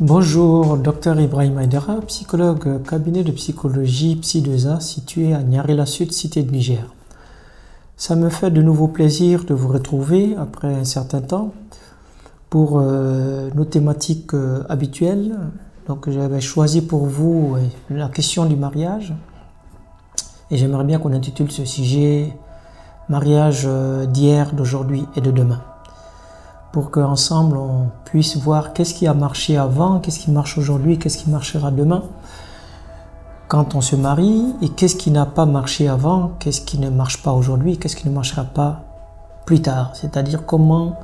Bonjour, Dr Ibrahim Aïdara, psychologue, cabinet de psychologie Psy2A situé à Niary-la-Sud, cité de Niger. Ça me fait de nouveau plaisir de vous retrouver après un certain temps pour nos thématiques habituelles. Donc j'avais choisi pour vous la question du mariage et j'aimerais bien qu'on intitule ce sujet « Mariage d'hier, d'aujourd'hui et de demain » pour qu'ensemble on puisse voir qu'est-ce qui a marché avant, qu'est-ce qui marche aujourd'hui, qu'est-ce qui marchera demain quand on se marie, et qu'est-ce qui n'a pas marché avant, qu'est-ce qui ne marche pas aujourd'hui, qu'est-ce qui ne marchera pas plus tard. C'est-à-dire comment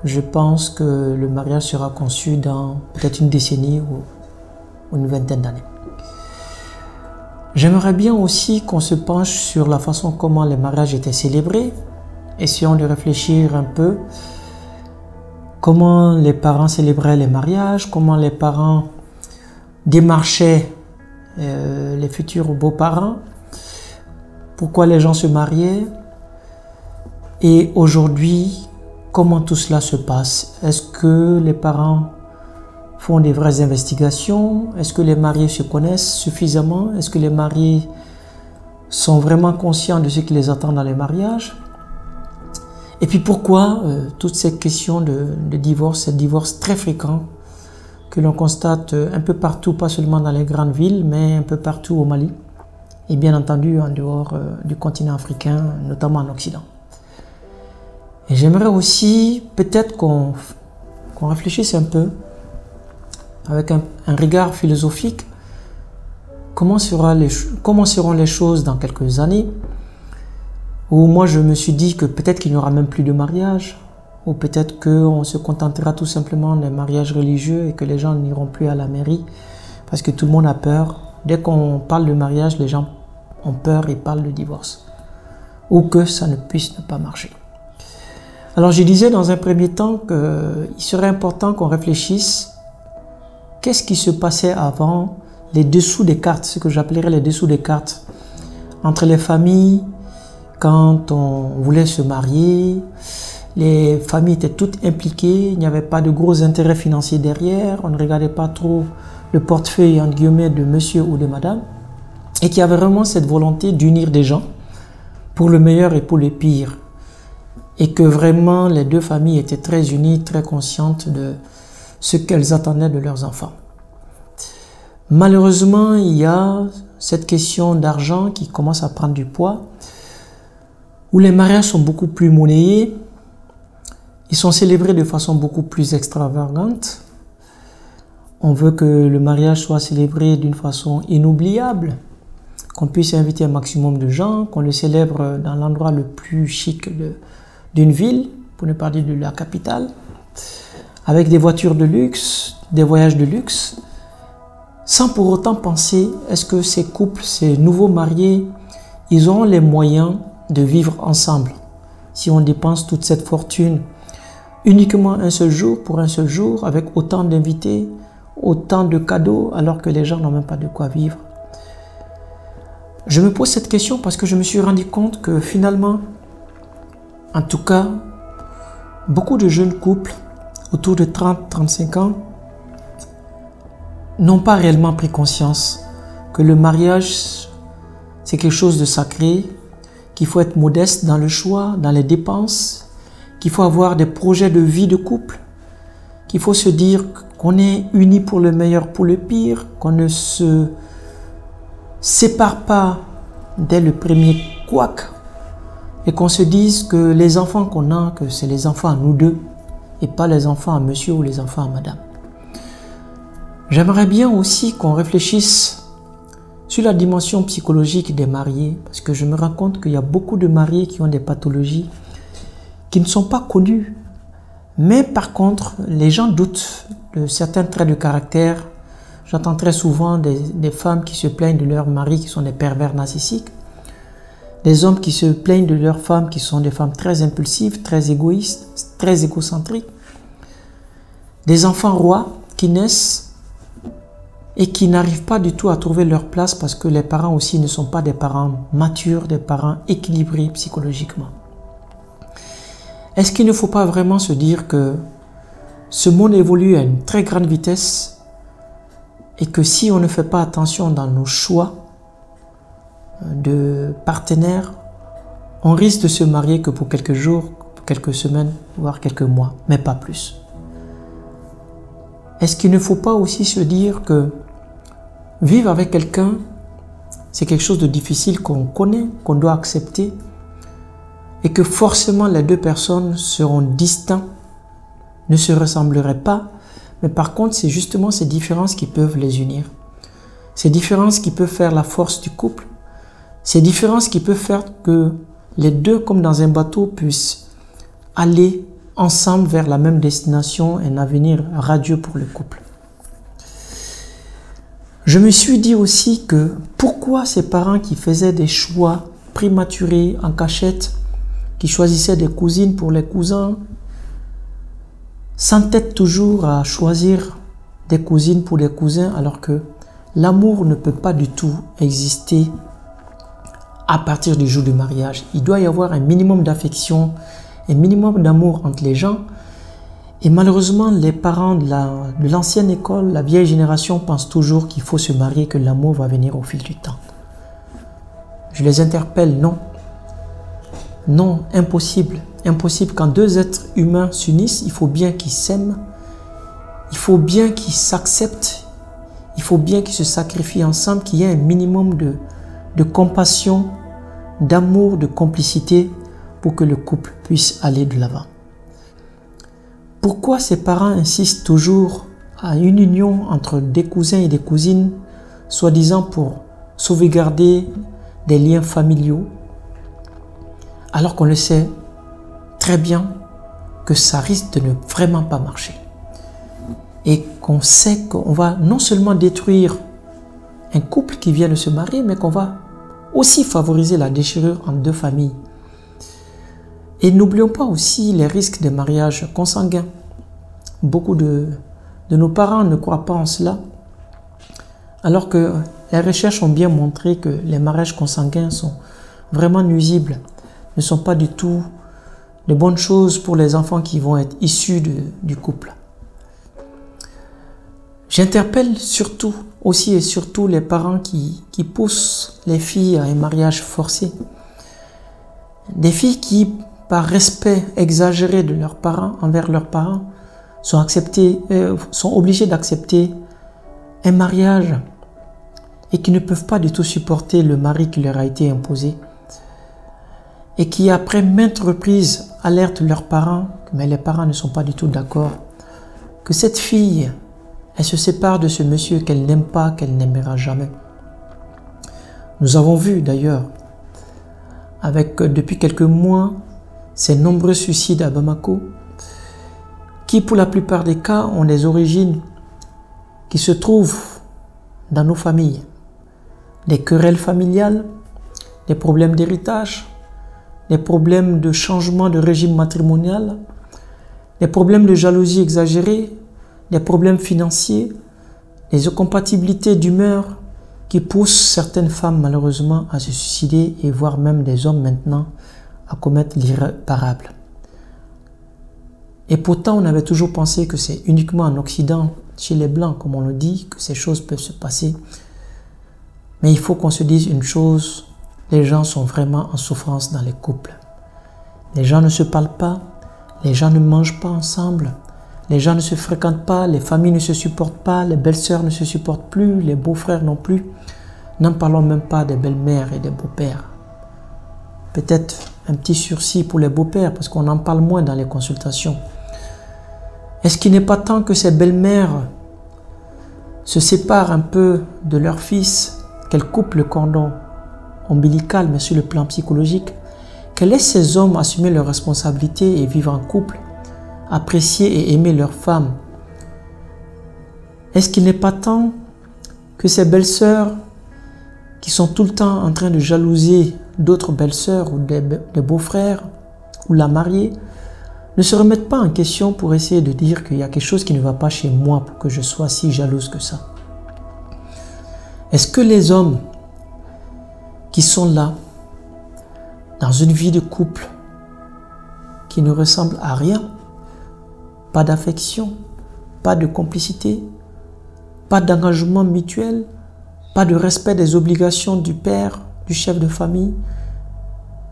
je pense que le mariage sera conçu dans peut-être une décennie ou une vingtaine d'années. J'aimerais bien aussi qu'on se penche sur la façon comment les mariages étaient célébrés. Essayons de réfléchir un peu comment les parents célébraient les mariages, comment les parents démarchaient les futurs beaux-parents, pourquoi les gens se mariaient, et aujourd'hui, comment tout cela se passe. Est-ce que les parents font des vraies investigations? Est-ce que les mariés se connaissent suffisamment? Est-ce que les mariés sont vraiment conscients de ce qui les attend dans les mariages? Et puis pourquoi toutes ces questions de divorce, ces divorces très fréquents que l'on constate un peu partout, pas seulement dans les grandes villes, mais un peu partout au Mali, et bien entendu en dehors du continent africain, notamment en Occident. Et j'aimerais aussi peut-être qu'on réfléchisse un peu, avec un regard philosophique, comment seront les choses dans quelques années, où moi je me suis dit que peut-être qu'il n'y aura même plus de mariage, ou peut-être qu'on se contentera tout simplement des mariages religieux et que les gens n'iront plus à la mairie parce que tout le monde a peur. Dès qu'on parle de mariage, les gens ont peur et parlent de divorce, ou que ça ne puisse ne pas marcher. Alors je disais dans un premier temps qu'il serait important qu'on réfléchisse qu'est-ce qui se passait avant les dessous des cartes, ce que j'appellerais les dessous des cartes, entre les familles. Quand on voulait se marier, les familles étaient toutes impliquées, il n'y avait pas de gros intérêts financiers derrière, on ne regardait pas trop le portefeuille entre guillemets de monsieur ou de madame, et qu'il y avait vraiment cette volonté d'unir des gens pour le meilleur et pour le pire, et que vraiment les deux familles étaient très unies, très conscientes de ce qu'elles attendaient de leurs enfants. Malheureusement, il y a cette question d'argent qui commence à prendre du poids, où les mariages sont beaucoup plus monnayés, ils sont célébrés de façon beaucoup plus extravagante. On veut que le mariage soit célébré d'une façon inoubliable, qu'on puisse inviter un maximum de gens, qu'on le célèbre dans l'endroit le plus chic d'une ville, pour ne pas dire de la capitale, avec des voitures de luxe, des voyages de luxe, sans pour autant penser, est-ce que ces couples, ces nouveaux mariés, ils auront les moyens de vivre ensemble si on dépense toute cette fortune uniquement un seul jour pour un seul jour avec autant d'invités, autant de cadeaux alors que les gens n'ont même pas de quoi vivre. Je me pose cette question parce que je me suis rendu compte que finalement, en tout cas, beaucoup de jeunes couples autour de 30-35 ans n'ont pas réellement pris conscience que le mariage c'est quelque chose de sacré, qu'il faut être modeste dans le choix, dans les dépenses, qu'il faut avoir des projets de vie de couple, qu'il faut se dire qu'on est unis pour le meilleur, pour le pire, qu'on ne se sépare pas dès le premier couac et qu'on se dise que les enfants qu'on a, que c'est les enfants à nous deux et pas les enfants à monsieur ou les enfants à madame. J'aimerais bien aussi qu'on réfléchisse sur la dimension psychologique des mariés, parce que je me rends compte qu'il y a beaucoup de mariés qui ont des pathologies qui ne sont pas connues. Mais par contre, les gens doutent de certains traits de caractère. J'entends très souvent des femmes qui se plaignent de leurs maris qui sont des pervers narcissiques, des hommes qui se plaignent de leurs femmes qui sont des femmes très impulsives, très égoïstes, très égocentriques, des enfants rois qui naissent et qui n'arrivent pas du tout à trouver leur place parce que les parents aussi ne sont pas des parents matures, des parents équilibrés psychologiquement. Est-ce qu'il ne faut pas vraiment se dire que ce monde évolue à une très grande vitesse Et que si on ne fait pas attention dans nos choix de partenaires, on risque de se marier que pour quelques jours, quelques semaines, voire quelques mois, mais pas plus. Est-ce qu'il ne faut pas aussi se dire que vivre avec quelqu'un, c'est quelque chose de difficile qu'on connaît, qu'on doit accepter, et que forcément les deux personnes seront distinctes, ne se ressembleraient pas, mais par contre c'est justement ces différences qui peuvent les unir. Ces différences qui peuvent faire la force du couple, ces différences qui peuvent faire que les deux, comme dans un bateau, puissent aller ensemble vers la même destination, un avenir radieux pour le couple. Je me suis dit aussi que pourquoi ces parents qui faisaient des choix prématurés en cachette, qui choisissaient des cousines pour les cousins, s'entêtent toujours à choisir des cousines pour des cousins alors que l'amour ne peut pas du tout exister à partir du jour du mariage. Il doit y avoir un minimum d'affection, un minimum d'amour entre les gens. Et malheureusement, les parents de l'ancienne école, la vieille génération, pensent toujours qu'il faut se marier, que l'amour va venir au fil du temps. Je les interpelle, non. Non, impossible. Impossible. Quand deux êtres humains s'unissent, il faut bien qu'ils s'aiment, il faut bien qu'ils s'acceptent, il faut bien qu'ils se sacrifient ensemble, qu'il y ait un minimum de compassion, d'amour, de complicité pour que le couple puisse aller de l'avant. Pourquoi ces parents insistent toujours à une union entre des cousins et des cousines, soi-disant pour sauvegarder des liens familiaux, alors qu'on le sait très bien que ça risque de ne vraiment pas marcher. Et qu'on sait qu'on va non seulement détruire un couple qui vient de se marier, mais qu'on va aussi favoriser la déchirure entre deux familles. Et n'oublions pas aussi les risques des mariages consanguins. Beaucoup de nos parents ne croient pas en cela, alors que les recherches ont bien montré que les mariages consanguins sont vraiment nuisibles, ne sont pas du tout de bonnes choses pour les enfants qui vont être issus du couple. J'interpelle surtout, aussi et surtout les parents qui poussent les filles à un mariage forcé. Des filles qui, par respect exagéré de leurs parents, envers leurs parents, sont obligées d'accepter un mariage et qui ne peuvent pas du tout supporter le mari qui leur a été imposé. Et qui, après maintes reprises, alertent leurs parents, mais les parents ne sont pas du tout d'accord, que cette fille, elle se sépare de ce monsieur qu'elle n'aime pas, qu'elle n'aimera jamais. Nous avons vu d'ailleurs, depuis quelques mois, ces nombreux suicides à Bamako, qui pour la plupart des cas ont des origines qui se trouvent dans nos familles. Des querelles familiales, des problèmes d'héritage, des problèmes de changement de régime matrimonial, des problèmes de jalousie exagérée, des problèmes financiers, des incompatibilités d'humeur qui poussent certaines femmes malheureusement à se suicider et voire même des hommes maintenant à commettre l'irréparable. Et pourtant, on avait toujours pensé que c'est uniquement en Occident, chez les Blancs, comme on le dit, que ces choses peuvent se passer. Mais il faut qu'on se dise une chose, les gens sont vraiment en souffrance dans les couples. Les gens ne se parlent pas, les gens ne mangent pas ensemble, les gens ne se fréquentent pas, les familles ne se supportent pas, les belles-sœurs ne se supportent plus, les beaux-frères non plus. N'en parlons même pas des belles-mères et des beaux-pères. Peut-être un petit sursis pour les beaux-pères, parce qu'on en parle moins dans les consultations. Est-ce qu'il n'est pas temps que ces belles-mères se séparent un peu de leur fils, qu'elles coupent le cordon ombilical, mais sur le plan psychologique, qu'elles laissent ces hommes assumer leurs responsabilités et vivre en couple, apprécier et aimer leur femme? Est-ce qu'il n'est pas temps que ces belles-sœurs qui sont tout le temps en train de jalouser d'autres belles-sœurs ou des beaux-frères ou la mariée ne se remettent pas en question pour essayer de dire qu'il y a quelque chose qui ne va pas chez moi pour que je sois si jalouse que ça? Est-ce que les hommes qui sont là, dans une vie de couple qui ne ressemble à rien, pas d'affection, pas de complicité, pas d'engagement mutuel, pas de respect des obligations du père, du chef de famille,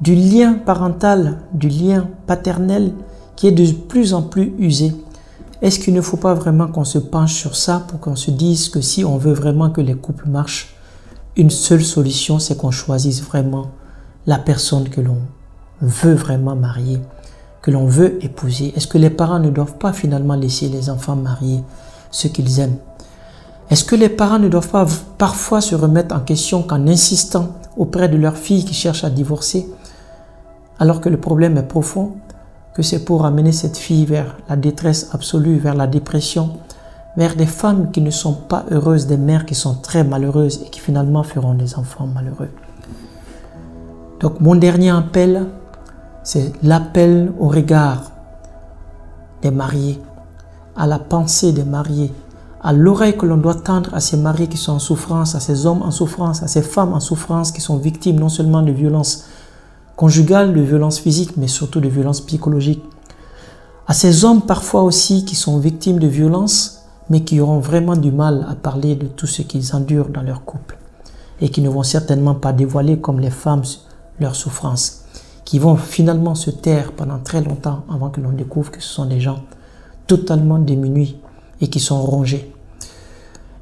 du lien parental, du lien paternel qui est de plus en plus usé. Est-ce qu'il ne faut pas vraiment qu'on se penche sur ça pour qu'on se dise que si on veut vraiment que les couples marchent, une seule solution, c'est qu'on choisisse vraiment la personne que l'on veut vraiment marier, que l'on veut épouser. Est-ce que les parents ne doivent pas finalement laisser les enfants marier ceux qu'ils aiment? Est-ce que les parents ne doivent pas parfois se remettre en question qu'en insistant auprès de leur fille qui cherche à divorcer, alors que le problème est profond, que c'est pour amener cette fille vers la détresse absolue, vers la dépression, vers des femmes qui ne sont pas heureuses, des mères qui sont très malheureuses et qui finalement feront des enfants malheureux. Donc mon dernier appel, c'est l'appel au regard des mariés, à la pensée des mariés, à l'oreille que l'on doit tendre à ces mariés qui sont en souffrance, à ces hommes en souffrance, à ces femmes en souffrance qui sont victimes non seulement de violences conjugales, de violences physiques, mais surtout de violences psychologiques. À ces hommes parfois aussi qui sont victimes de violences, mais qui auront vraiment du mal à parler de tout ce qu'ils endurent dans leur couple et qui ne vont certainement pas dévoiler comme les femmes leurs souffrances, qui vont finalement se taire pendant très longtemps avant que l'on découvre que ce sont des gens totalement démunis et qui sont rongés.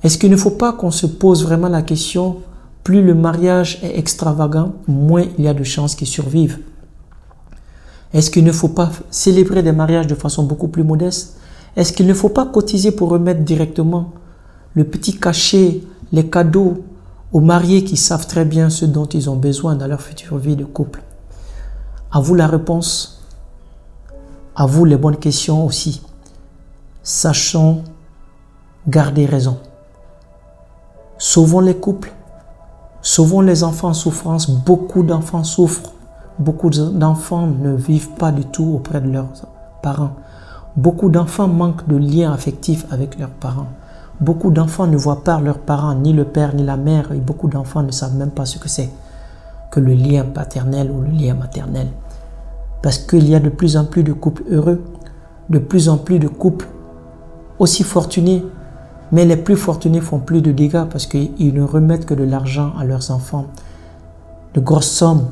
Est-ce qu'il ne faut pas qu'on se pose vraiment la question, plus le mariage est extravagant, moins il y a de chances qu'il survive? Est-ce qu'il ne faut pas célébrer des mariages de façon beaucoup plus modeste? Est-ce qu'il ne faut pas cotiser pour remettre directement le petit cachet, les cadeaux aux mariés qui savent très bien ce dont ils ont besoin dans leur future vie de couple? À vous la réponse, à vous les bonnes questions aussi. Sachons garder raison. Sauvons les couples, sauvons les enfants en souffrance. Beaucoup d'enfants souffrent, beaucoup d'enfants ne vivent pas du tout auprès de leurs parents. Beaucoup d'enfants manquent de liens affectifs avec leurs parents. Beaucoup d'enfants ne voient pas leurs parents, ni le père ni la mère, et beaucoup d'enfants ne savent même pas ce que c'est que le lien paternel ou le lien maternel. Parce qu'il y a de plus en plus de couples heureux, de plus en plus de couples aussi fortunés, mais les plus fortunés font plus de dégâts parce qu'ils ne remettent que de l'argent à leurs enfants, de grosses sommes,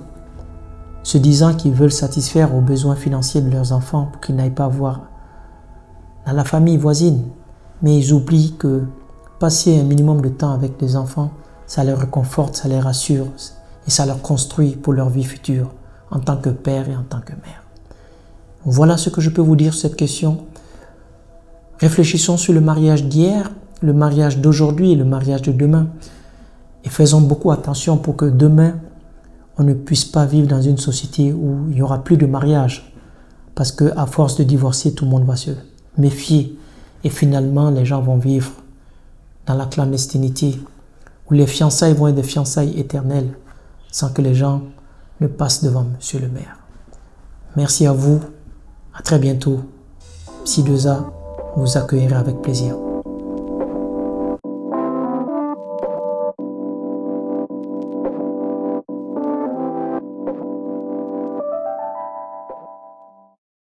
se disant qu'ils veulent satisfaire aux besoins financiers de leurs enfants pour qu'ils n'aillent pas voir dans la famille voisine. Mais ils oublient que passer un minimum de temps avec les enfants, ça les réconforte, ça les rassure et ça leur construit pour leur vie future en tant que père et en tant que mère. Voilà ce que je peux vous dire sur cette question. Réfléchissons sur le mariage d'hier, le mariage d'aujourd'hui et le mariage de demain. Et faisons beaucoup attention pour que demain, on ne puisse pas vivre dans une société où il n'y aura plus de mariage. Parce qu'à force de divorcer, tout le monde va se méfier. Et finalement, les gens vont vivre dans la clandestinité, où les fiançailles vont être des fiançailles éternelles, sans que les gens ne passent devant Monsieur le maire. Merci à vous. À très bientôt. Psy2A vous accueillera avec plaisir.